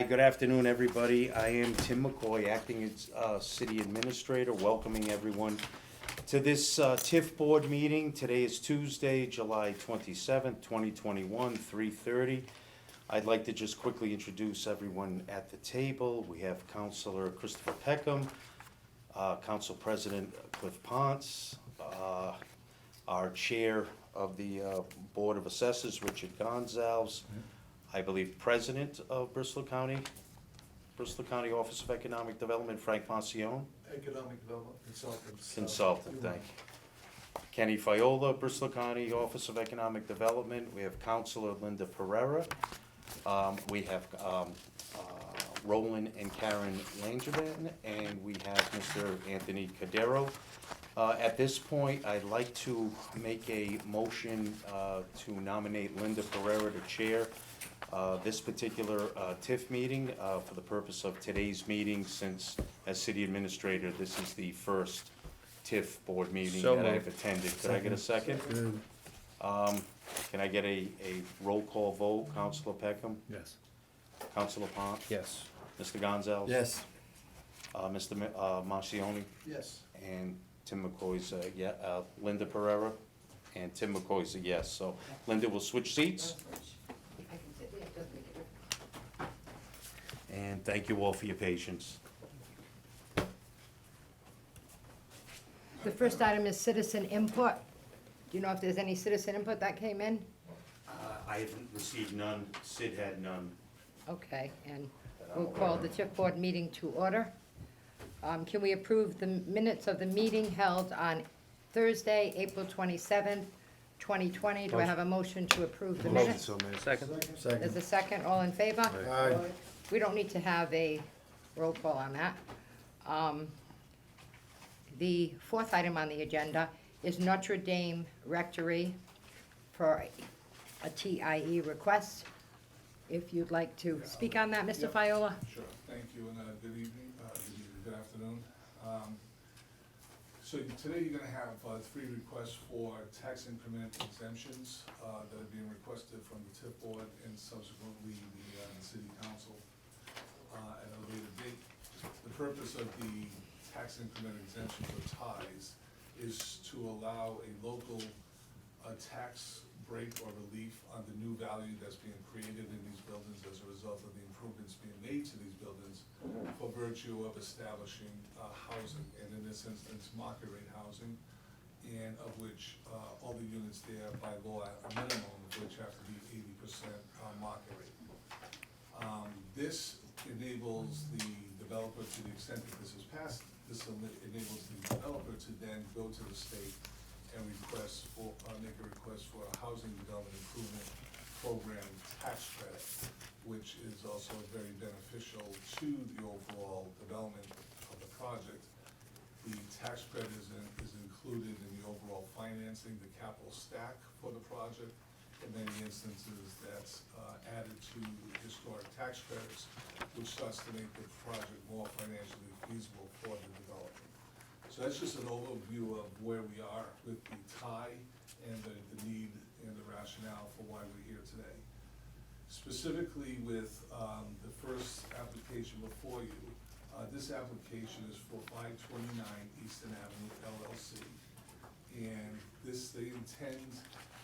Good afternoon, everybody. I am Tim McCoy, acting as City Administrator, welcoming everyone to this TIF Board meeting. Today is Tuesday, July 27th, 2021, 3:30. I'd like to just quickly introduce everyone at the table. We have Councilor Christopher Peckham, Council President Cliff Ponce, our Chair of the Board of Assessors, Richard Gonzalez, I believe President of Bristol County Office of Economic Development, Frank Marcione. Economic Development Consultant, thank you. Kenny Fiola, Bristol County Office of Economic Development. We have Councilor Linda Pereira. We have Roland and Karen Langevin, and we have Mr. Anthony Cadero. At this point, I'd like to make a motion to nominate Linda Pereira to chair this particular TIF meeting for the purpose of today's meeting, since as City Administrator, this is the first TIF Board meeting So that I've moved. attended. Could I get a second? Can I get a roll call vote? Councilor Peckham? Yes. Councilor Pont? Yes. Mr. Gonzalez? Yes. Mr. Marcione? Yes. And Tim McCoy's Linda Pereira? And Tim McCoy's a yes. So Linda will switch seats. And thank you all for your patience. The first item is citizen input. Do you know if there's any citizen input that came in? I haven't received none. Sid had none. Okay, and we'll call the TIF board meeting to order. Can we approve the minutes of the meeting held on Thursday, April 27th, 2020? Do I have a motion to approve the minutes? Second. There's a second, all in favor? Aye. We don't need to have a roll call on that. The fourth item on the agenda is Notre Dame Rectory for a TIE request. If you'd like to speak on that, Mr. Fiola? Sure, thank you, and good evening, good afternoon. So today you're gonna have three requests for tax increment exemptions that are being requested from the TIF board and subsequently the city council at a later date. The purpose of the tax increment exemption for ties is to allow a local tax break or relief on the new value that's being created in these buildings as a result of the improvements being made to these buildings for virtue of establishing housing, and in this instance, market rate housing, and of which all the units there by law, a minimum of which have to be 80% market rate. This enables the developer, to the extent that this is passed, this enables the developer to then go to the state and request for, make a request for a housing development improvement program tax credit, which is also very beneficial to the overall development of the project. The tax credit is included in the overall financing, the capital stack for the project. In many instances, that's added to historic tax credits, which starts to make the project more financially feasible for the developer. So that's just an overview of where we are with the tie and the need and the rationale for why we're here today. Specifically with the first application before you, this application is for 529 Eastern Avenue LLC. And they intend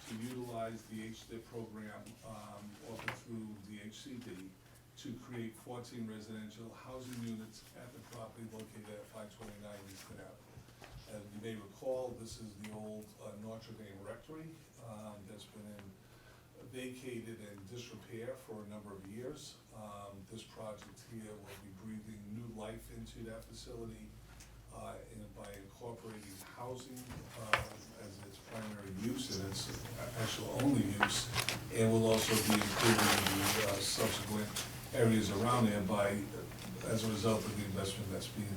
to utilize the HDIP program offered through the HCD to create 14 residential housing units at the property located at 529 Eastern Avenue. As you may recall, this is the old Notre Dame Rectory that's been vacated and disrepair for a number of years. This project here will be breathing new life into that facility by incorporating housing as its primary use and its actual only use, and will also be including the subsequent areas around there as a result of the investment that's being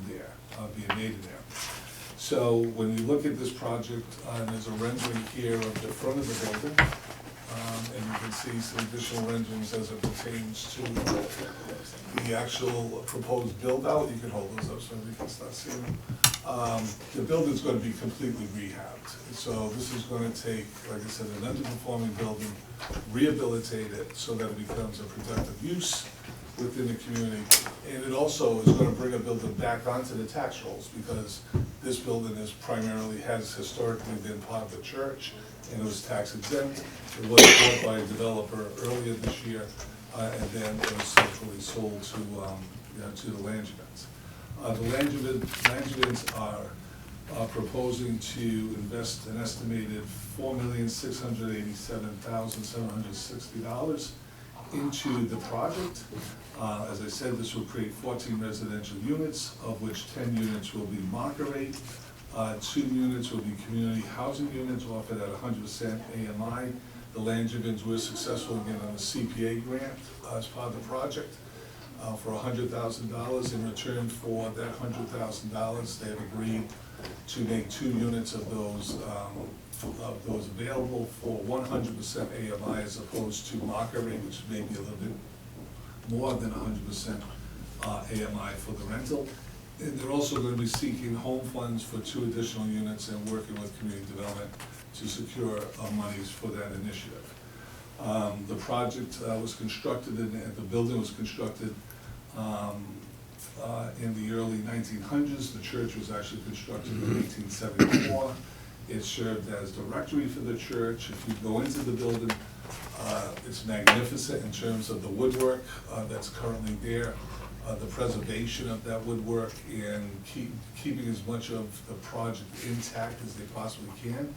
made in there. So when you look at this project, there's a rendering here of the front of the building, and you can see some additional renderings as it pertains to the actual proposed build-out. You can hold those up so we can start seeing them. The building's going to be completely rehabbed. So this is going to take, like I said, an underperforming building, rehabilitate it so that it becomes a productive use, within the community. And it also is gonna bring a building back onto the tax rolls, because this building has historically been part of the church, and it was tax exempt. It was bought by a developer earlier this year, and then it was subsequently sold to the Langevins. The Langevins are proposing to invest an estimated $4,687,760 into the project. As I said, this will create 14 residential units, of which 10 units will be market rate. 2 units will be community housing units offered at 100% AMI. The Langevins were successful again on the CPA grant as part of the project for $100,000. In return for that $100,000, they have agreed to make 2 units of those available for 100% AMI, as opposed to market rate, which may be a little bit more than 100% AMI for the rental. And they're also gonna be seeking home funds for 2 additional units and working with community development to secure monies for that initiative. The project was constructed, and the building was constructed in the early 1900s. The church was actually constructed in 1874. It served as the rectory for the church. If you go into the building, it's magnificent in terms of the woodwork that's currently there, the preservation of that woodwork, and keeping as much of the project intact as they possibly can.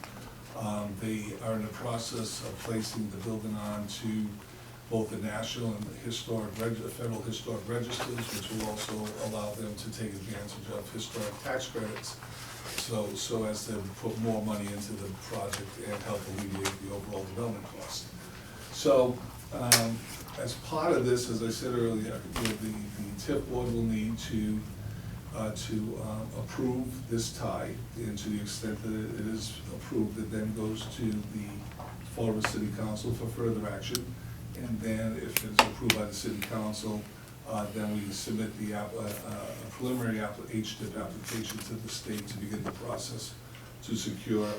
They are in the process of placing the building onto both the national and the federal historic registers, which will also allow them to take advantage of historic tax credits, so as to put more money into the project and help alleviate the overall development cost. So, as part of this, as I said earlier, the TIF board will need to approve this tie, and to the extent that it is approved, it then goes to the Fall River City Council for further action. And then if it's approved by the city council, then we submit the preliminary HDIP application to the state to begin the process to secure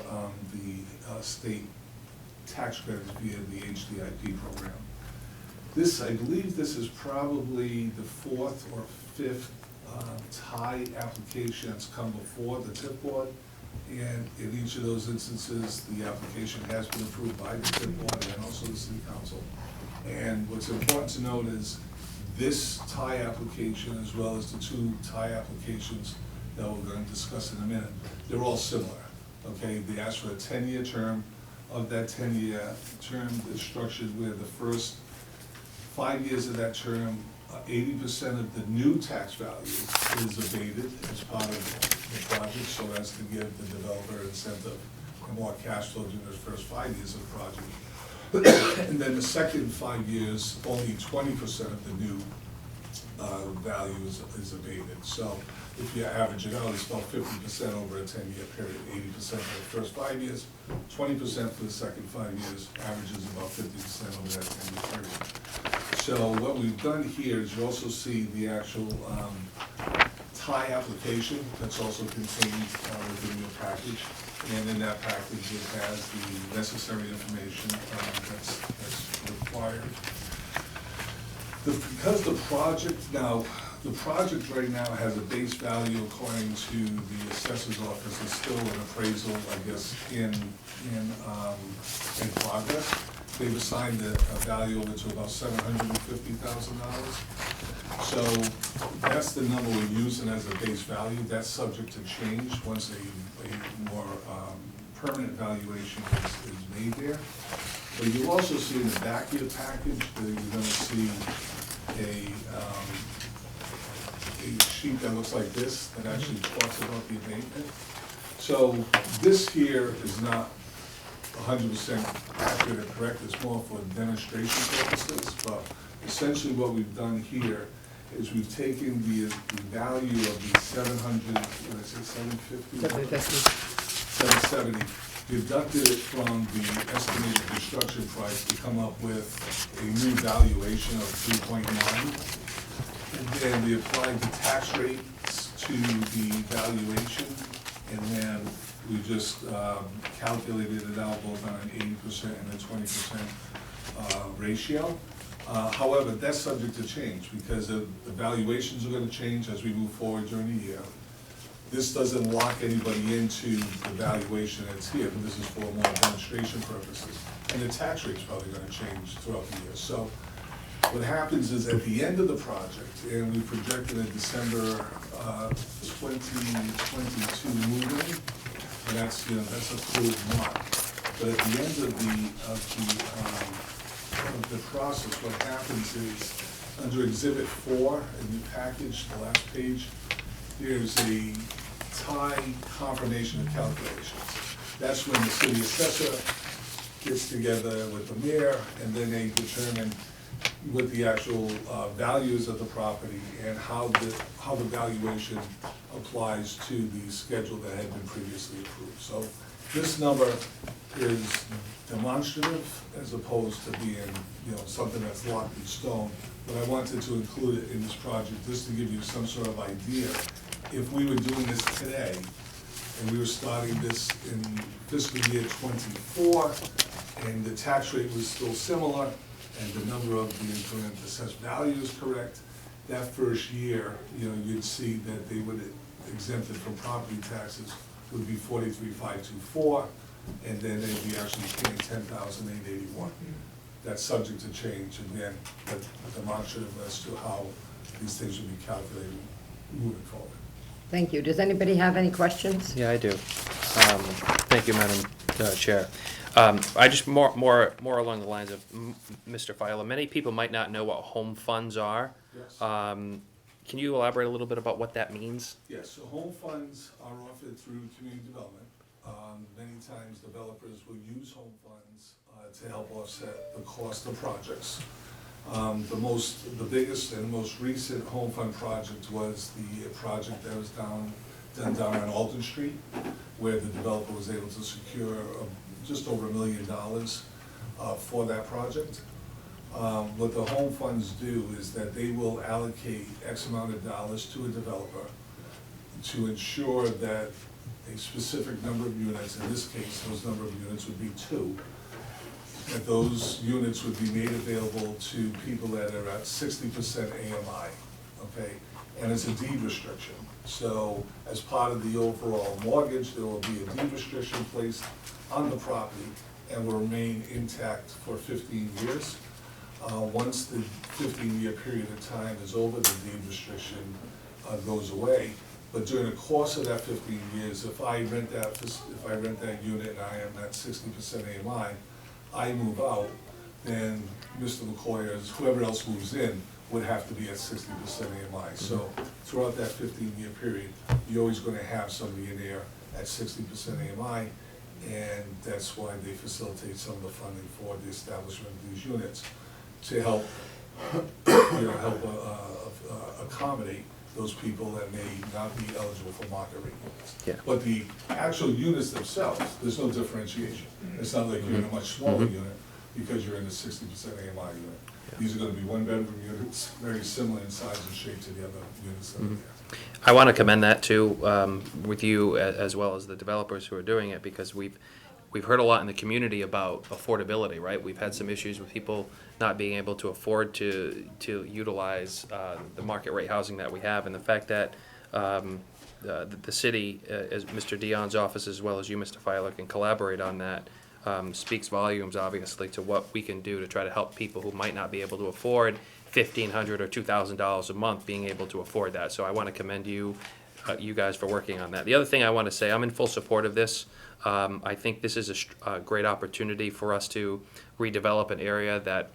the state tax credits via the HDIP program. I believe this is probably the 4th or 5th tie application that's come before the TIF board. And in each of those instances, the application has been approved by the TIF board and also the city council. And what's important to note is this tie application, as well as the 2 tie applications that we're going to discuss in a minute, they're all similar, okay? They ask for a 10-year term. Of that 10-year term is structured where the first 5 years of that term, 80% of the new tax value is abated as part of the project, so as to give the developer incentive and more cash flow during the first 5 years of the project. And then the second 5 years, only 20% of the new value is abated. So if you average it out, it's about 50% over a 10-year period, 80% for the first 5 years, 20% for the second 5 years, averages about 50% over that 10-year period. So what we've done here is you also see the actual tie application that's also contained within your package. And in that package, it has the necessary information that's required. Because the project right now has a base value according to the assessor's office, is still an appraisal, I guess, in progress. They've assigned a value over to about $750,000. So that's the number we're using as a base value. That's subject to change once a more permanent valuation is made there. But you'll also see in the back of your package that you're gonna see a sheet that looks like this that actually talks about the abatement. So this here is not 100% accurate or correct, it's more for demonstration purposes, but essentially what we've done here is we've taken the value of the 770, deducted it from the estimated construction price to come up with a new valuation of 3.9. And then we applied the tax rates to the valuation, and then we just calculated it out both on an 80% and a 20% ratio. However, that's subject to change because the valuations are gonna change as we move forward during the year. This doesn't lock anybody into the valuation that's here, but this is for more demonstration purposes. And the tax rate's probably gonna change throughout the year. So what happens is at the end of the project, and we projected a December 2022 move-in, and that's, that's a fluid mark. But at the end of the process, what happens is, under Exhibit 4 in the package, the last page, there's a tie confirmation of calculations. That's when the city assessor gets together with the mayor, and then they determine what the actual values of the property and how the valuation applies to the schedule that had been previously approved. So this number is demonstrative as opposed to being, something that's locked in stone. But I wanted to include it in this project just to give you some sort of idea. If we were doing this today, and we were starting this in fiscal year '24, and the tax rate was still similar, and the number of the increment assessed value is correct, that first year, you'd see that they would exempted from property taxes would be 43,524, and then they'd be actually paying 10,881. That's subject to change, and then demonstrative as to how these things would be calculated moving forward. Thank you. Does anybody have any questions? Yeah, I do. Thank you, Madam Chair. I just more along the lines of Mr. Filer. Many people might not know what home funds are. Yes. Can you elaborate a little bit about what that means? Yes, so home funds are offered through community development. Many times developers will use home funds to help offset the cost of projects. The biggest and most recent home fund project was the project that was done down on Alton Street, where the developer was able to secure just over $1 million for that project. What the home funds do is that they will allocate X amount of dollars to a developer to ensure that a specific number of units, in this case, those number of units would be 2, that those units would be made available to people that are at 60% AMI, okay? And it's a deed restriction. So as part of the overall mortgage, there will be a deed restriction placed on the property and will remain intact for 15 years. Once the 15-year period of time is over, the deed restriction goes away. But during the course of that 15 years, if I rent that unit and I am at 60% AMI, I move out, then Mr. McCoy or whoever else moves in would have to be at 60% AMI. So throughout that 15-year period, you're always going to have somebody in there at 60% AMI, and that's why they facilitate some of the funding for the establishment of these units to help, accommodate those people that may not be eligible for market rate units. Yeah. But the actual units themselves, there's no differentiation. It's not like you're in a much smaller unit because you're in a 60% AMI unit. Yeah. These are gonna be one-bedroom units, very similar in size and shape to the other units that are there. I want to commend that too, with you as well as the developers who are doing it, because we've heard a lot in the community about affordability, right? We've had some issues with people not being able to afford to utilize the market rate housing that we have, and the fact that the city, as Mr. Dion's office as well as you, Mr. Filer, can collaborate on that speaks volumes, obviously, to what we can do to try to help people who might not be able to afford $1,500 or $2,000 a month being able to afford that. So I want to commend you guys for working on that. The other thing I want to say, I'm in full support of this. I think this is a great opportunity for us to redevelop an area that,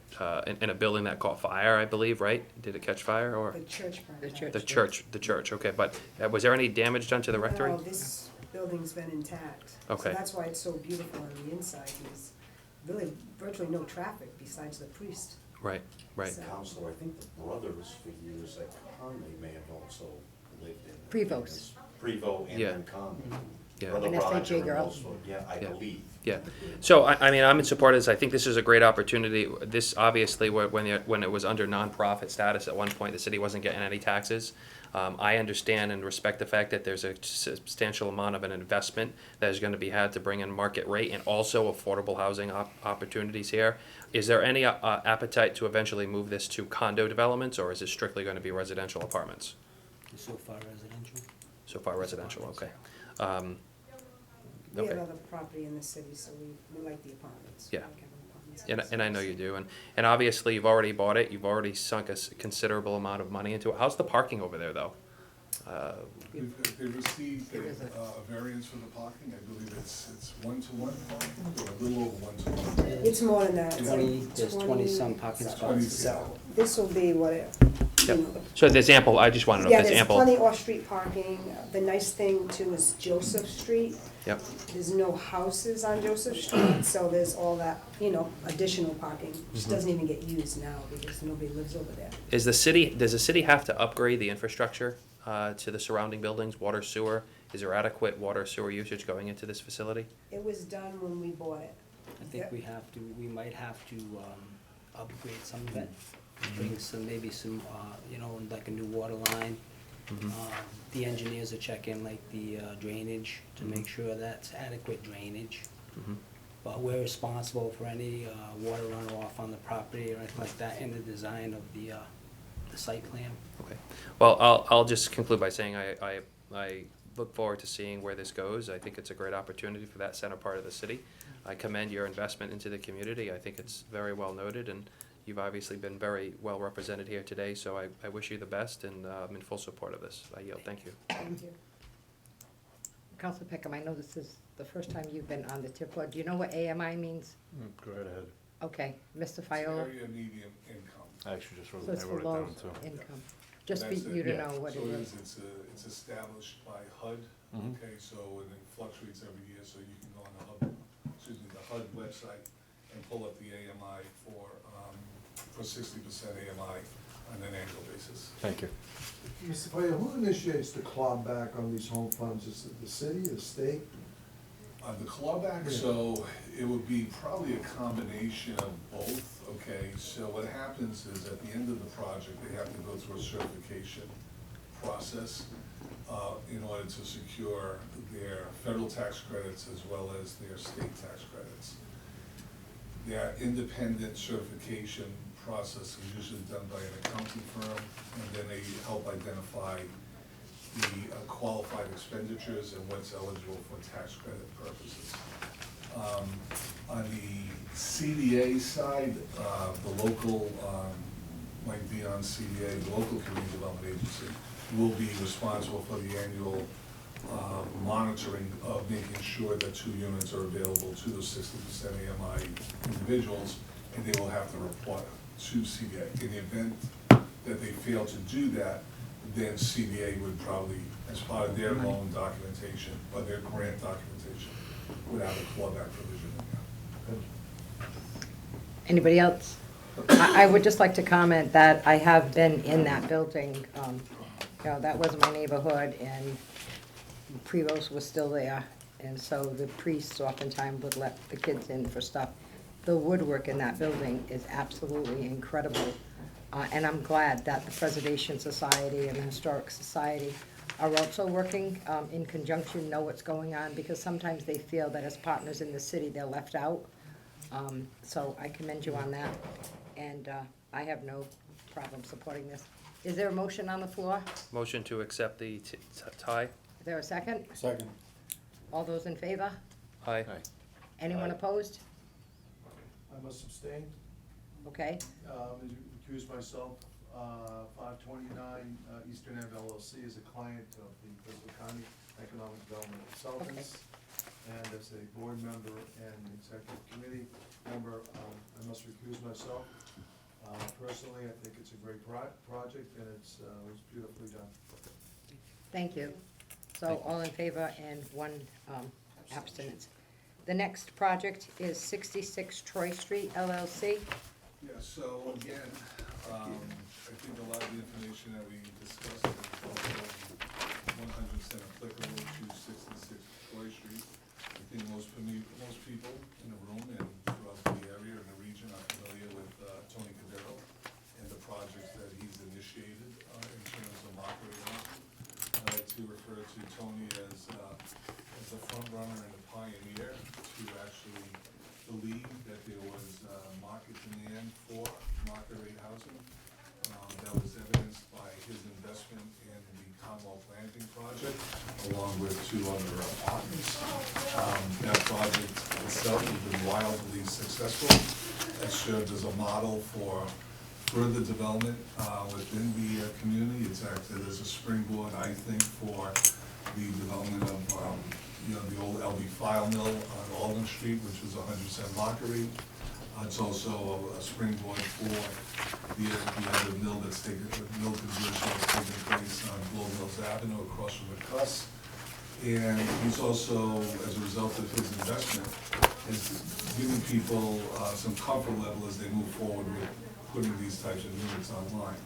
in a building that caught fire, I believe, right? Did it catch fire or? The church burned The down. church. The church, okay, but was there any damage done to the rectory? No, this building's been intact. Okay. So that's why it's so beautiful on the inside, is really virtually no traffic besides the priest. Right, right. So- Counselor, I think the brothers for years at Conley may have also lived in. Prevost. Prevost and Yeah. then Conley. Yeah. Brother I'm an Roger SHA and girl. Roseville, yeah, I Yeah. believe. Yeah, so I mean, I'm in support of this. I think this is a great opportunity. This obviously, when it was under nonprofit status at one point, the city wasn't getting any taxes. I understand and respect the fact that there's a substantial amount of an investment that is going to be had to bring in market rate and also affordable housing opportunities here. Is there any appetite to eventually move this to condo developments, or is it strictly going to be residential apartments? So far residential. So far residential, okay. We have Okay. other property in the city, so we like the apartments. Yeah. We like having apartments in the And I know city. you do, and obviously you've already bought it, you've already sunk a considerable amount of money into it. How's the parking over there, though? They received a variance for the parking, I believe it's 1-to-1 parking, or a little over 1-to-1. It's more than that. It's 20 like there's 20-some parking so- spots. So this will be what it, you Yep. know, So there's ample, I just want to know yeah, if there's there's ample. plenty off-street parking. The nice thing too is Joseph Street. Yep, There's no houses on Joseph Street, so there's all that, additional parking, which Mm-hmm. doesn't even get used now because nobody lives over there. does the city have to upgrade the infrastructure to the surrounding buildings, water, sewer? Is there adequate water, sewer usage going into this facility? It was done when we bought it. I think we might have to upgrade some of it, bring maybe some, like a new water line. The engineers are checking like the drainage to make sure that's adequate drainage. But we're responsible for any water runoff on the property or anything like that in the design of the site plan. Okay, well, I'll just conclude by saying I look forward to seeing where this goes. I think it's a great opportunity for that center part of the city. I commend your investment into the community. I think it's very well noted, and you've obviously been very well represented here today, so I wish you the best, and I'm in full support of this. I yield, thank you. Thank you. Council Peckham, I know this is the first time you've been on the TIF board. Do you know what AMI means? Go right ahead. Okay, Mr. It's Fiola? area medium income. I actually just So wrote, it's I for wrote it low down too. income. Just for That's it. you to Yeah. know what it So is. it's established by HUD, Mhm. okay, so and it fluctuates every year, so you can go on the HUD website and pull up the AMI for 60% AMI on an annual basis. Thank you. Mr. Faya, who initiates the clawback on these home funds? Is it the city, the state? The clawback, Yeah. so it would be probably a combination of both, okay? So what happens is at the end of the project, they have to go through a certification process in order to secure their federal tax credits as well as their state tax credits. Their independent certification process is usually done by an accounting firm, and then they help identify the qualified expenditures and what's eligible for tax credit purposes. On the CDA side, the local, like beyond CDA, the local community development agency will be responsible for the annual monitoring of making sure that 2 units are available to those 60% AMI individuals, and they will have to report to CDA. In the event that they fail to do that, then CDA would probably, as part of their loan documentation, or their grant documentation, would have a clawback provision in there. Anybody else? I would just like to comment that I have been in that building. That was my neighborhood, and Prevost was still there, and so the priests oftentimes would let the kids in for stuff. The woodwork in that building is absolutely incredible, and I'm glad that the Preservation Society and the Historic Society are also working in conjunction, know what's going on, because sometimes they feel that as partners in the city, they're left out. So I commend you on that, and I have no problem supporting this. Is there a motion on the floor? Motion to accept the tie? Is there a second? Second. All those in favor? Aye. Anyone opposed? I must abstain, Okay, recuse myself. 529 Eastern Ave LLC is a client of the Bristol County Economic Development Consultants. And as a board member and executive committee member, I must recuse myself. Personally, I think it's a great project, and it was beautifully done. thank you. So all in favor and one abstinence. The next project is 66 Troy Street LLC. Yeah, so again, I think a lot of the information that we discussed is also 100% applicable to 66 Troy to Tony as a front runner and a pioneer to actually believe that there was market demand for market rate housing. That was evidenced by his investment in the Commonwealth Landing project, along with 2 other apartments. That project itself has been wildly successful. It served as a model for further development within the community. It's acted as a springboard, I think, for the development of the old LB File Mill on Alden Street, which was 100% mockery. It's also a springboard for the other mill mill conversion that's taking place on Globe Mills Avenue across from the Cuss. And he's also, as a result of his investment, is giving people some comfort level as they move forward with putting these types of units online.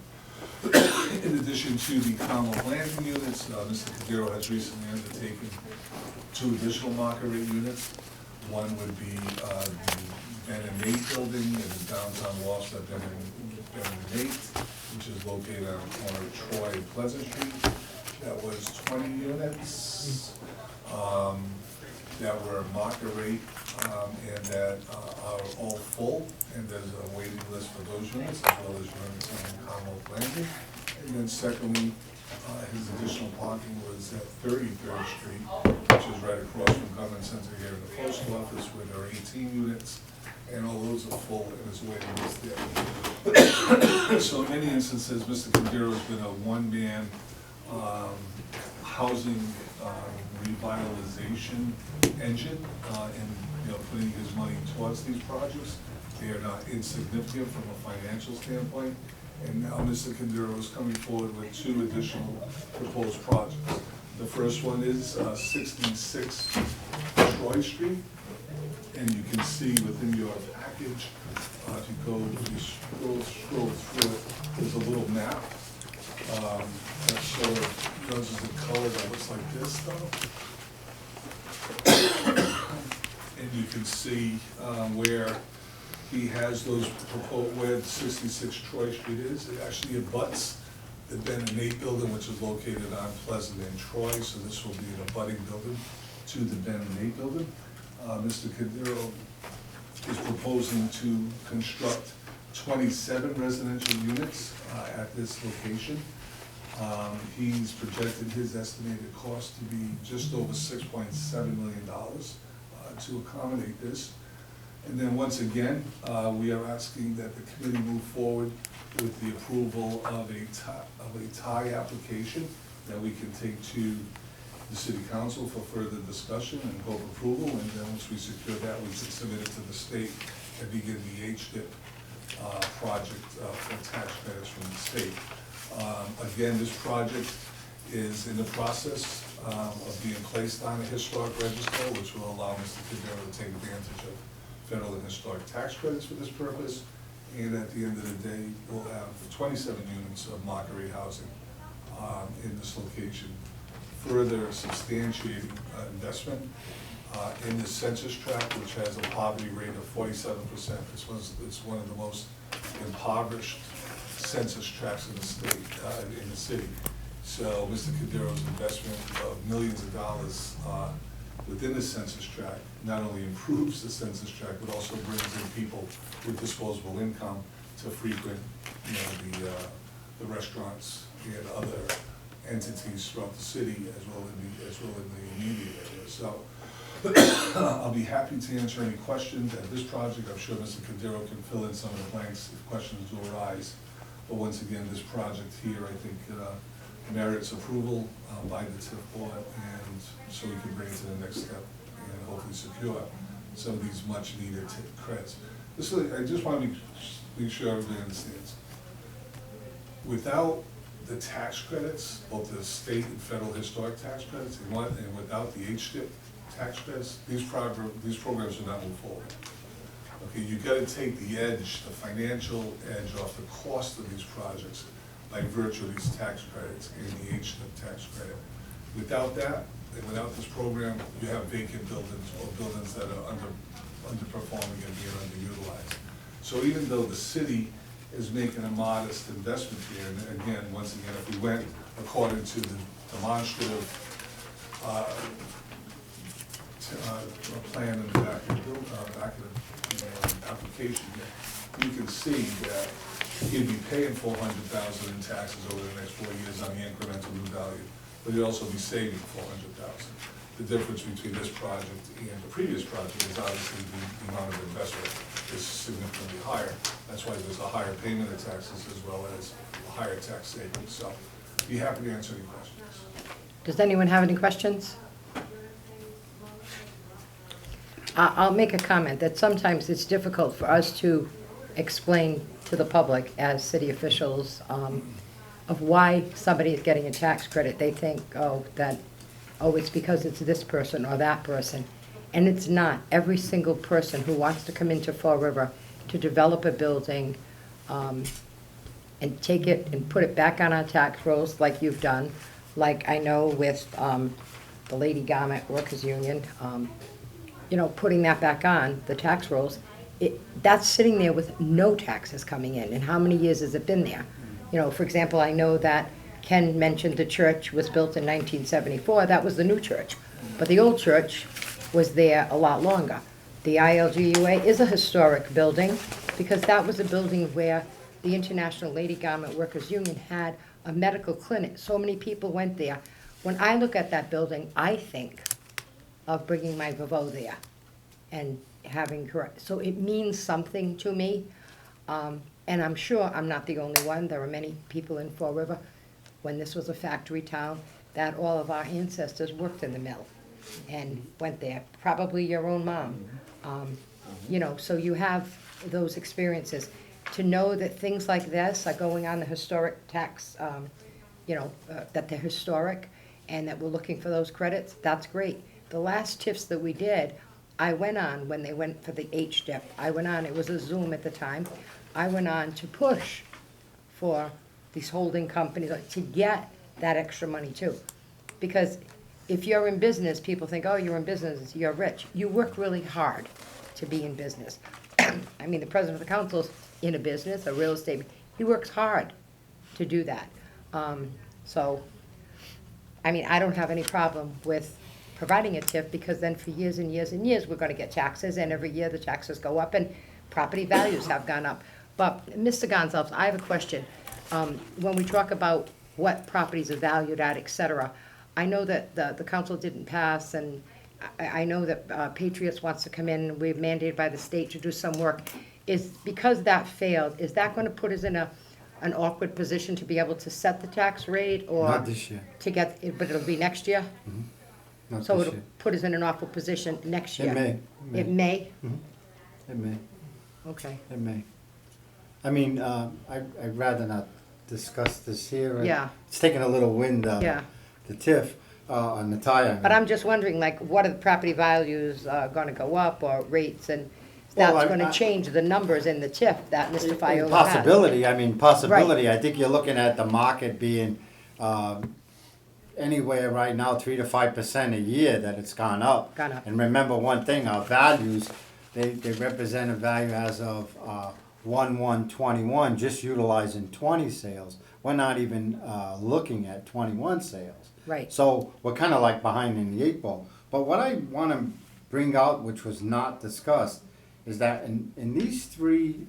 In addition to the Commonwealth Landing units, Mr. Cordero has recently undertaken 2 additional market rate units. One would be the Ben and Nate building in the downtown Wallstar, Ben and Nate, which is located on the corner of Troy and Pleasant Street. That was 20 units that were market rate and that are all full, and there's a waiting list for those units, as well as units on Commonwealth Landing. And then secondly, his additional parking was at 33rd Street, which is right across from Government Center here in the post office, where there are 18 units, and all those are full, and there's a waiting list there. So in many instances, Mr. Cordero has been a one-man housing revitalization engine in putting his money towards these projects. They are not insignificant from a financial standpoint. And now Mr. Cordero is coming forward with 2 additional proposed projects. The first one is 66 Troy Street. And you can see within your package, if you scroll through it, there's a little map that sort of shows us a color that looks like this stuff. And you can see where he has those proposed, where 66 Troy Street is. It actually abuts the Ben and Nate building, which is located on Pleasant and Troy, so this will be an abutting building to the Ben and Nate building. Mr. Cordero is proposing to construct 27 residential units at this location. He's projected his estimated cost to be just over $6.7 million to accommodate this. And then once again, we are asking that the committee move forward with the approval of a tie application that we can take to the city council for further discussion and hope approval. And then once we secure that, we can submit it to the state and begin the HDIP project for tax credits from the state. Again, this project is in the process of being placed on a historic register, which will allow Mr. Cordero to take advantage of federal and historic tax credits for this purpose. And at the end of the day, we'll have 27 units of market rate housing in this location, further substantiating investment in the census tract, which has a poverty rate of 47%. It's one of the most impoverished census tracts in the state, in the city. So Mr. Cordero's investment of millions of dollars within the census tract not only improves the census tract, but also brings in people with disposable income to frequent, the restaurants and other entities throughout the city, as well in the immediate area. So I'll be happy to answer any questions at this project. I'm sure Mr. Cordero can fill in some of the blanks if questions do arise. But once again, this project here, I think, merits approval by the TIF board, and so we can bring it to the next step and hopefully secure some of these much needed TIF credits. I just want to make sure everybody understands. Without the tax credits, both the state and federal historic tax credits, and without the HDIP tax credits, these programs will not move forward. Okay, you got to take the edge, the financial edge off the cost of these projects by virtue of these tax credits and the HDIP tax credit. Without that, and without this program, you have vacant buildings or buildings that are underperforming and being underutilized. So even though the city is making a modest investment here, and again, once again, if we went according to the demonstrative a plan in the back of the application, you can see that you'd be paying $400,000 in taxes over the next 4 years on the incremental new value, but you'd also be saving $400,000. The difference between this project and the previous project is obviously the amount of investment is significantly higher. That's why there's a higher payment of taxes as well as a higher tax savings. So be happy to answer any questions. Does anyone have any questions? I'll make a comment that sometimes it's difficult for us to explain to the public as city officials of why somebody is getting a tax credit. They think, it's because it's this person or that person. And it's not. Every single person who wants to come into Fall River to develop a building and take it and put it back on our tax rolls like you've done, like I know with the Lady Garment Workers Union, putting that back on the tax rolls, that's sitting there with no taxes coming in. And how many years has it been there? For example, I know that Ken mentioned the church was built in 1974. That was the new church. But the old church was there a lot longer. The ILGUA is a historic building because that was a building where the International Lady Garment Workers Union had a medical clinic. So many people went there. When I look at that building, I think of bringing my Vavo there and having her. So it means something to me. And I'm sure I'm not the only one. There are many people in Fall River, when this was a factory town, that all of our ancestors worked in the mill and went there, probably your own mom. So you have those experiences. To know that things like this are going on the historic tax, that they're historic and that we're looking for those credits, that's great. The last TIFs that we did, I went on when they went for the HDIP. I went on, it was a Zoom at the time. I went on to push for these holding companies to get that extra money too. Because if you're in business, people think, oh, you're in business, you're rich. You work really hard to be in business. I mean, the president of the council's in a business, a real estate, he works hard to do that. I don't have any problem with providing a TIF because then for years and years and years, we're gonna get taxes and every year the taxes go up and property values have gone up. But Mr. Gonzalez, I have a question. When we talk about what properties are valued at, et cetera, I know that the council didn't pass and I know that Patriots wants to come in, we're mandated by the state to do some work. Because that failed, is that gonna put us in an awkward position to be able to set the tax rate or? Not this year. But it'll be next year? Not So this it'll year. put us in an awkward position next year? It may. It may? It may. Okay. It may. I'd rather not discuss this here. Yeah. It's taking a little wind out Yeah. of the TIF on the tire. But I'm just wondering, like, what are the property values gonna go up or rates and Well, that's I- gonna change the numbers in the TIF that Mr. Fiola has? Possibility, possibility. I think you're looking at the market being anywhere right now 3 to 5% a year that it's gone up. Gone up. And remember one thing, our values, they represent a value as of 1/1/21, just utilizing 20 sales. We're not even looking at 21 sales. Right. So we're kind of like behind in the 8 ball. But what I want to bring out, which was not discussed, is that in these three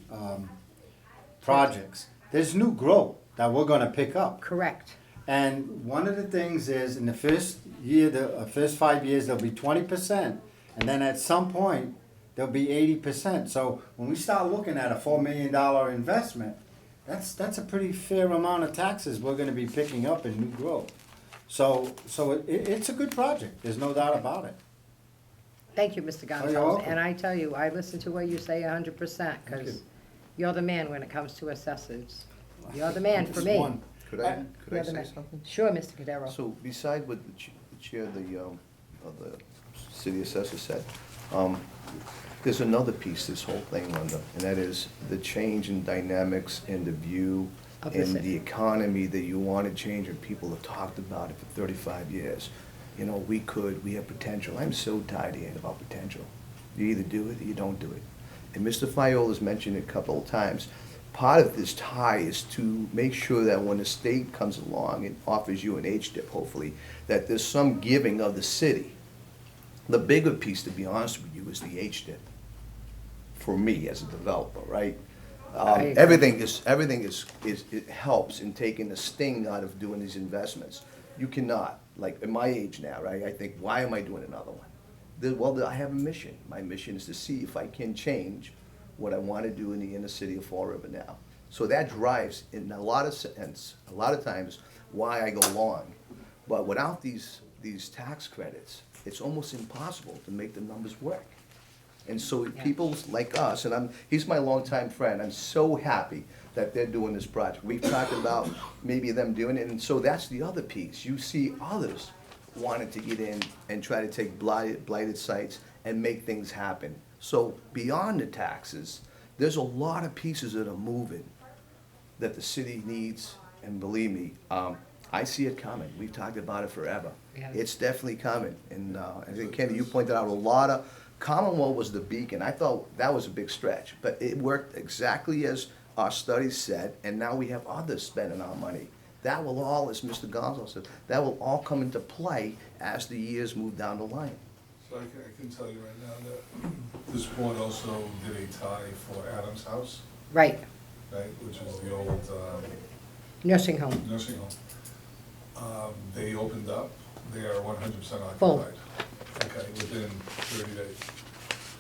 projects, there's new growth that we're going to pick up. Correct. And one of the things is in the first year, the first 5 years, there'll be 20%. And then at some point, there'll be 80%. So when we start looking at a $4 million investment, that's a pretty fair amount of taxes we're going to be picking up in new growth. So it's a good project. There's no doubt about it. Thank you, Mr. you're Gonzalez. welcome. And I tell you, I listen to what you say 100%, Thank because you. you're the man when it comes to assessors. You're the man for Just me. one. Could I You're the say man. something? Sure, Mr. Cadero. So beside what the chair of the city assessor said, there's another piece to this whole thing, Linda, and that is the change in dynamics and the view Of the and city. the economy that you want to change, and people have talked about it for 35 years. We have potential. I'm so tired of hearing about potential. You either do it or you don't do it. And Mr. Fiola's mentioned it a couple of times. part of this tie is to make sure that when the state comes along and offers you an HDIP, hopefully, that there's some giving of the city. The bigger piece, to be honest with you, is the HDIP, for me as a developer, right? I agree. Everything is, it helps in taking the sting out of doing these investments. You cannot, like, at my age now, right, I think, why am I doing another one? Well, I have a mission. My mission is to see if I can change what I want to do in the inner city of Fall River now. So that drives, in a lot of sense, a lot of times, why I go long. But without these tax credits, it's almost impossible to make the numbers work. And so people like us, and he's my longtime friend, I'm so happy that they're doing this project. We've talked about maybe them doing it, and so that's the other piece. You see others wanting to get in and try to take blighted sites and make things happen. So beyond the taxes, there's a lot of pieces that are moving that the city needs, and believe me, I see it coming. We've talked about it forever. Yeah. It's definitely coming, and I think, Kenny, you pointed out a lot of, Commonwealth was the beacon. I thought that was a big stretch, but it worked exactly as our studies said, and now we have others spending our money. That will all, as Mr. Gonzalez said, that will all come into play as the years move down the line. So I can tell you right now that this board also did a tie for Adams House, Right, right, which is the old nursing home. nursing home. They opened up, they are 100% Full. occupied. Okay, within 30 days.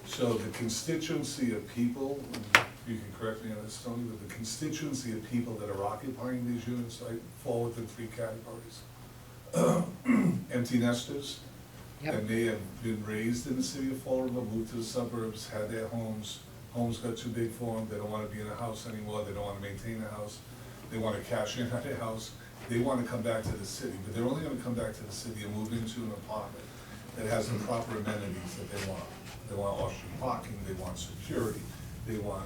So the constituency of people, and you can correct me on this, Tony, but the constituency of people that are occupying these units, I fall within 3 categories. Empty nesters, Yep. and they have been raised in the city of Fall River, moved to the suburbs, had their homes got too big for them, they don't wanna be in a house anymore, they don't wanna maintain a house, they wanna cash in on their house, they wanna come back to the city, but they're only gonna come back to the city and move into an apartment that has the proper amenities that they want. They want off-street parking, they want security, they want,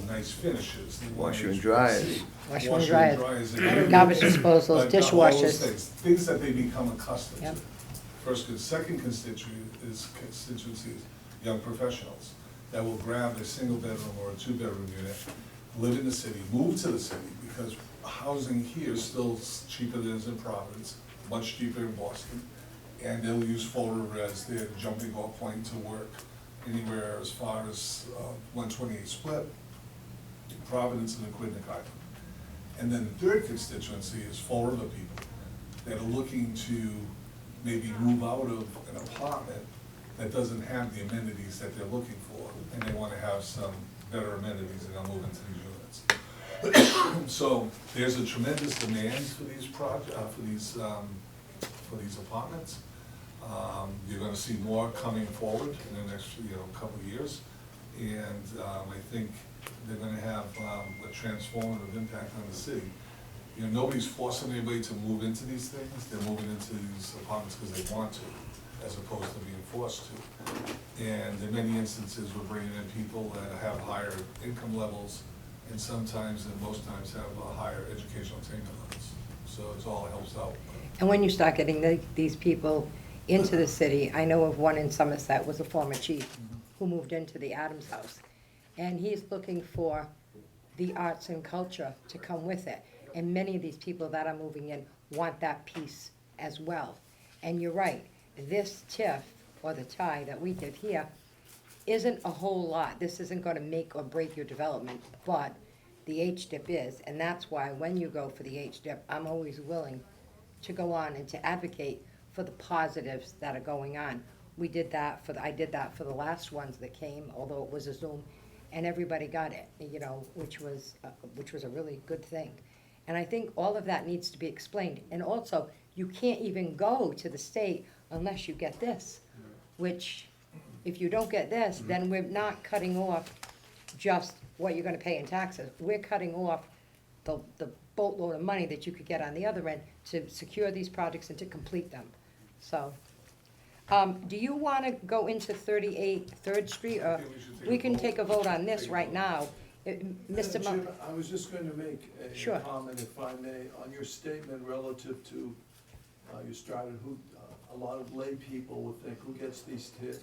nice finishes, they want. Washer and dryers. Washer and Washer dryers. and Garbage disposals, But all those dishwashers. things that they become accustomed Yep. to. Second constituency is young professionals that will grab a single bedroom or a 2-bedroom unit, live in the city, move to the city, because housing here is still cheaper than it is in Providence, much cheaper in Boston, and they'll use Fall River as their jumping off point to work anywhere as far as 128 Split, Providence, and Aquidneck Island. And then the third constituency is Fall River people that are looking to maybe move out of an apartment that doesn't have the amenities that they're looking for, and they want to have some better amenities, and they'll move into these units. So there's a tremendous demand for these for these apartments. You're gonna see more coming forward in the next, couple of years. And I think they're gonna have a transformative impact on the city. Nobody's forcing anybody to move into these things. They're moving into these apartments because they want to, as opposed to being forced to. And in many instances, we're bringing in people that have higher income levels, and sometimes, and most times, have higher educational attainment levels. So it all helps out. And when you start getting these people into the city, I know of one in Somerset, was a former chief, who moved into the Adams House. And he's looking for the arts and culture to come with it. And many of these people that are moving in want that piece as well. And you're right, this TIF, or the tie that we did here, isn't a whole lot. This isn't gonna make or break your development, but the HDIP is. And that's why when you go for the HDIP, I'm always willing to go on and to advocate for the positives that are going on. I did that for the last ones that came, although it was a Zoom, and everybody got it, which was a really good thing. And I think all of that needs to be explained. And also, you can't even go to the state unless you get this, which, if you don't get this, then we're not cutting off just what you're gonna pay in taxes. We're cutting off the boatload of money that you could get on the other end to secure these projects and to complete them. So, do you wanna go into 38 Third Street, or I think we should take we a can vote. take a vote on this Take a right vote. now? Mr. Jim, Mon- I was just going to make Sure. a comment, if I may, on your statement relative to, you started, a lot of lay people would think, who gets these tips?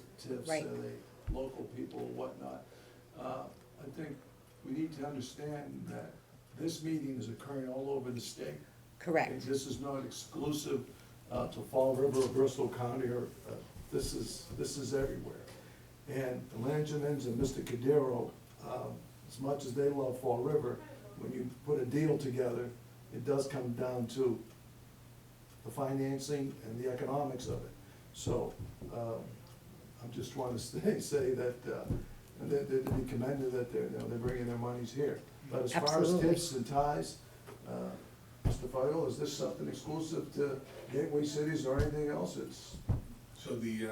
Right. Are they local people or whatnot? I think we need to understand that this meeting is occurring all over the state. Correct. This is not exclusive to Fall River or Bristol County, or, this is everywhere. And the Langenans and Mr. Cordero, as much as they love Fall River, when you put a deal together, it does come down to the financing and the economics of it. So, I'm just trying to say that, that they be commended that they're bringing their monies here. But as far as Absolutely. tips and ties, Mr. Feigl, is this something exclusive to gateway cities or anything else? It's, So the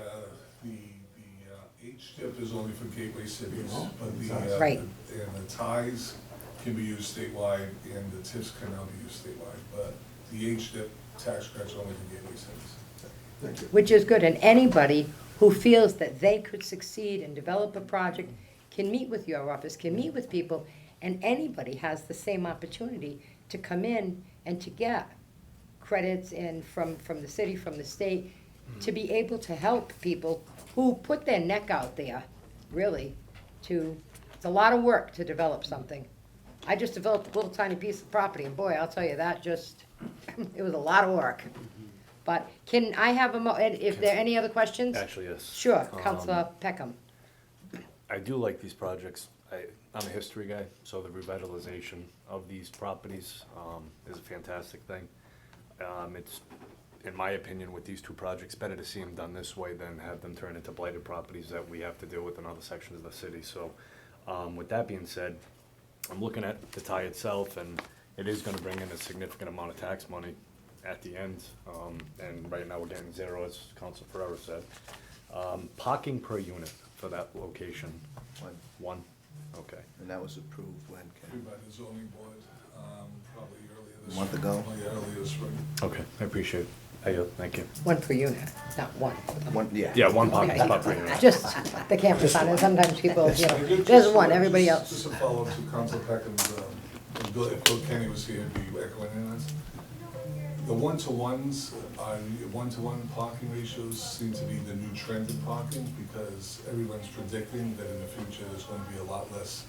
H-tip is only for gateway cities, Oh, but the, Right. and the ties can be used statewide, and the tips can now be used statewide, but the H-tip tax credit's only for gateway cities. thank you. Which is good, and anybody who feels that they could succeed and develop a project can meet with your office, can meet with people, and anybody has the same opportunity to come in and to get credits in from the city, from the state, to be able to help people who put their neck out there, really, it's a lot of work to develop something. I just developed a little tiny piece of property, and boy, I'll tell you, that just, it was a lot of work. But can I have and if there are any other questions? Actually, yes. Sure, Counselor Peckham. I do like these projects. I'm a history guy, so the revitalization of these properties is a fantastic thing. It's, in my opinion, with these two projects, better to see them done this way than have them turn into blighted properties that we have to deal with in other sections of the city. So with that being said, I'm looking at the tie itself, and it is gonna bring in a significant amount of tax money at the end. And right now, we're getting zero, as Council Ferrera said. Parking per unit for that location, one, okay. And that was approved when, Approved Ken? by the zoning board, probably earlier this A month spring. ago? Oh, yeah, earlier this spring. Okay, I appreciate it. Thank you. One per unit, not one. One, yeah. Yeah, one parking Okay. spot per unit. Just the camera's on, and sometimes people, Just- there's one, everybody else. Just a follow-up to Council Peckham's, if Bill Kenny was here, he'd be echoing in this. The one-to-ones, one-to-one parking ratios seem to be the new trend in parking, because everyone's predicting that in the future, there's gonna be a lot less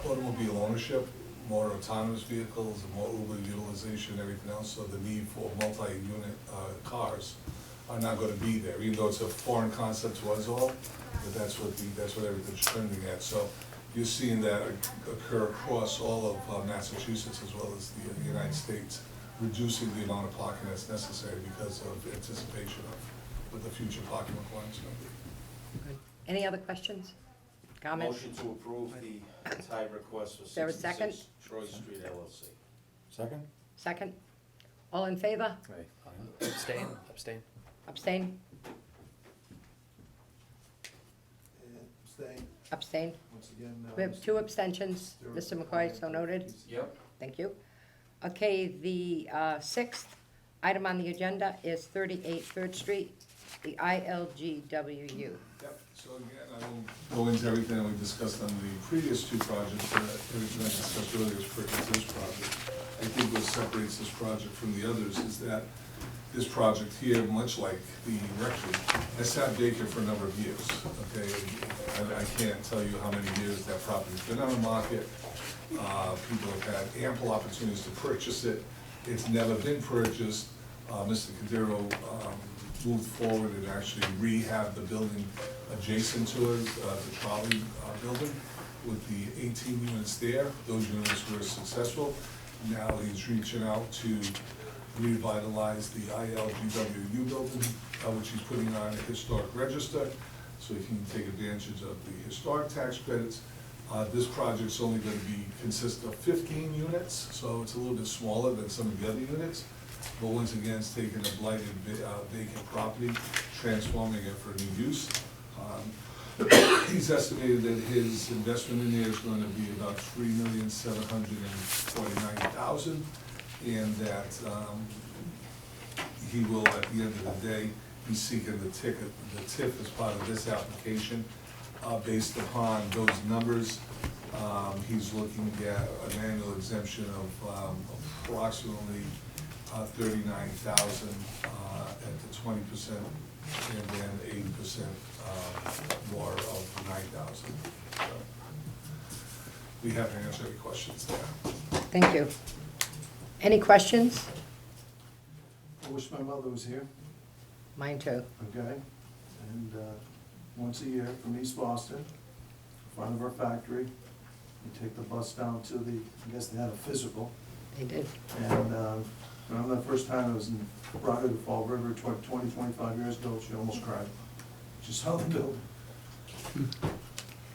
automobile ownership, more autonomous vehicles, and more Uber utilization, everything else, so the need for multi-unit, cars are not gonna be there, even though it's a foreign concept to us all, but that's what everything's trending at. So you're seeing that occur across all of Massachusetts as well as the United States, reducing the amount of parking that's necessary because of anticipation of what the future parking requirements are gonna be. Any other questions, comments? Motion to approve the tie request for There a second? 66 Troy Street LLC. Second? Second? All in favor? Abstain. Abstain? And staying, Abstain? once again. We have two abstentions. Mr. McCoy, so noted. Yep. Thank you. Okay, the sixth item on the agenda is 38 Third Street, the ILGWU. Yep, so again, I won't go into everything that we discussed on the previous two projects, but everything I discussed earlier is pertinent to this project. I think what separates this project from the others is that this project here, much like the rectory, has sat vacant for a number of years, okay? I can't tell you how many years that property's been on the market. People have had ample opportunities to purchase it. It's never been purchased. Mr. Cordero moved forward and actually rehabbed the building adjacent to it, the trolley building, with the 18 units there. Those units were successful. Now he's reaching out to revitalize the ILGWU building, which he's putting on a historic register, so he can take advantage of the historic tax credits. This project's only gonna consist of 15 units, so it's a little bit smaller than some of the other units. But once again, it's taking a blighted vacant property, transforming it for new use. He's estimated that his investment in there is gonna be about $3,749,000, and that he will, at the end of the day, be seeking the TIF as part of this application. Based upon those numbers, he's looking at an annual exemption of approximately $39,000 at the 20%, and then 80% more of the $9,000. be happy to answer any questions there. Thank you. Any questions? I wish my mother was here, Mine too. okay? And once a year from East Boston, in front of our factory, we take the bus down to the, I guess they had a physical. They did. And I remember the first time I was in, brought her to Fall River 25 years ago, she almost cried. She saw the building.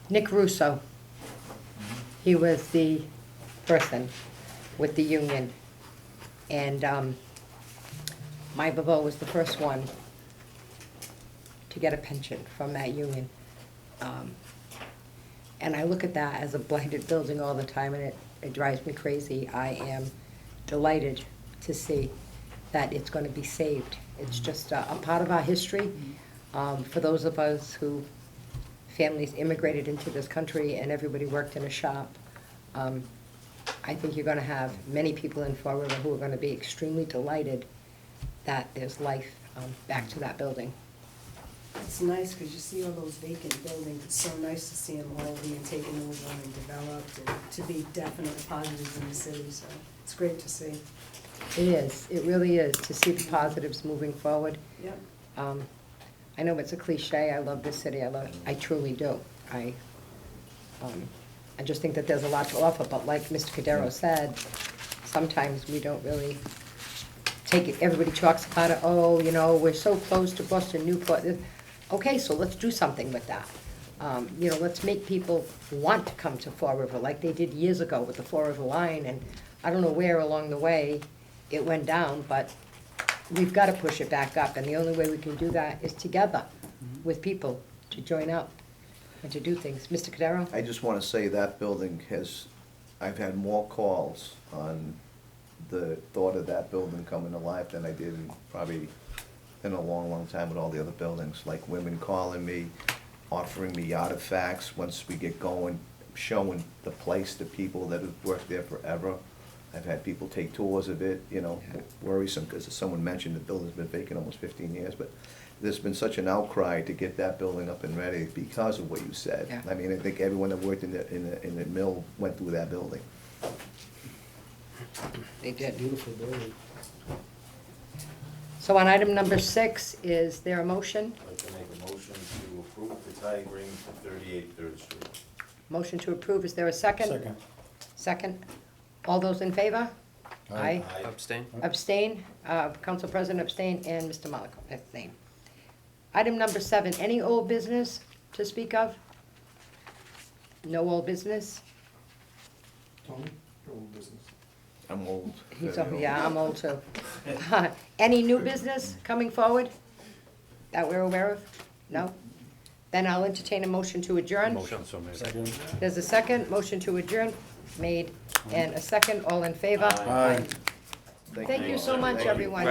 Nick Russo. He was the person with the union. And my Babo was the first one to get a pension from that union. And I look at that as a blighted building all the time, and it drives me crazy. I am delighted to see that it's gonna be saved. It's just a part of our history. For those of us who, families immigrated into this country and everybody worked in a shop, I think you're gonna have many people in Fall River who are gonna be extremely delighted that there's life back to that building. It's nice, cause you see all those vacant buildings, it's so nice to see them all being taken over and developed, and to be definite positives in the city, so it's great to see. It is, it really is, to see the positives moving forward. Yep. I know it's a cliche, I love this city, I truly do. I just think that there's a lot to offer, but like Mr. Cordero said, sometimes we don't really take it, everybody talks about it, oh, you know, we're so close to Boston, Newport. Okay, so let's do something with that. You know, let's make people want to come to Fall River like they did years ago with the Fall River line, and I don't know where along the way it went down, but we've got to push it back up, and the only way we can do that is together with people to join up and to do things. Mr. Cordero? I just want to say that building has, I've had more calls on the thought of that building coming to life than I did in probably in a long, long time with all the other buildings, like women calling me, offering me artifacts once we get going, showing the place to people that have worked there forever. I've had people take tours of it, you know, worrisome, because someone mentioned the building's been vacant almost 15 years, but there's been such an outcry to get that building up and ready because of what you said. Yeah. I mean, I think everyone that worked in the mill went through that building. They did. Beautiful building. So on item number 6, is there a motion? I'd like to make a motion to approve the tie agreement for 38 Third Street. Motion to approve, is there a second? Second. Second. All those in favor? Aye. Abstain? Abstain, Council President abstain, and Mr. Malako abstain. Item number 7, any old business to speak of? No old business? Tony, your old business. I'm old. He's, very old. yeah, I'm old too. Any new business coming forward that we're aware of? No? Then I'll entertain a motion to adjourn. Motion so made. Second. There's a second, motion to adjourn made, and a second, all in favor? Aye. Thank you so much, Thank you. everyone.